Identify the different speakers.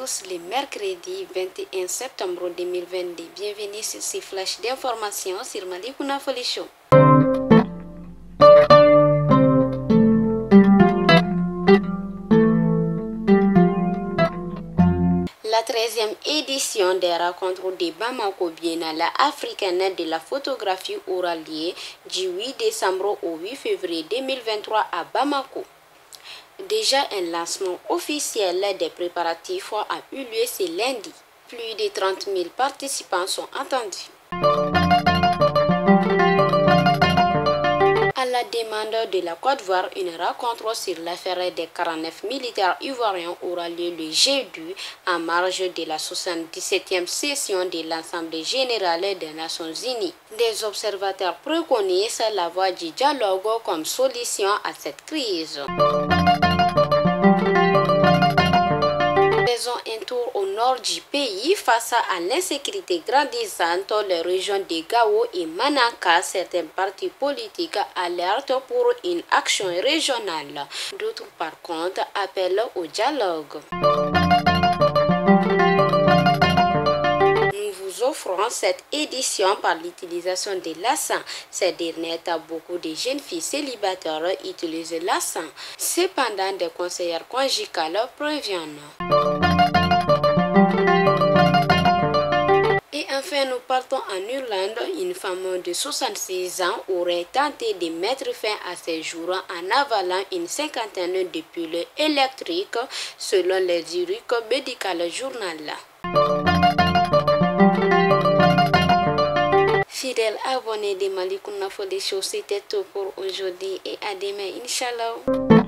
Speaker 1: tous, le mercredi 21 septembre 2022. Bienvenue sur ce flash d'informations sur Malikounda Foli Show. La 13e édition des rencontres de Bamako Biennale africaine de la photographie aura lieu du 8 décembre au 8 février 2023 à Bamako. Déjà un lancement officiel des préparatifs a eu lieu ce lundi. Plus de 30 000 participants sont attendus. À la demande de la Côte d'Ivoire, une rencontre sur l'affaire des 49 militaires ivoiriens aura lieu le jeudi en marge de la 77e session de l'Assemblée générale des Nations Unies. Des observateurs préconisent la voie du dialogue comme solution à cette crise. Faisons un tour au nord du pays face à l'insécurité grandissante. Les régions de Gao et Manaka, certains partis politiques alertent pour une action régionale. D'autres, par contre, appellent au dialogue. Nous vous offrons cette édition par l'utilisation de l'assan. Ces derniers temps, beaucoup de jeunes filles célibataires utilisent l'assan. Cependant, des conseillères conjugales préviennent. Et enfin, nous partons en Irlande. Une femme de 66 ans aurait tenté de mettre fin à ses jours en avalant une cinquantaine de pilules électriques, selon les Zurich Medical Journal. Fidèles abonnés de Malikounda Foli Show, c'était tout pour aujourd'hui et à demain, Inch'Allah.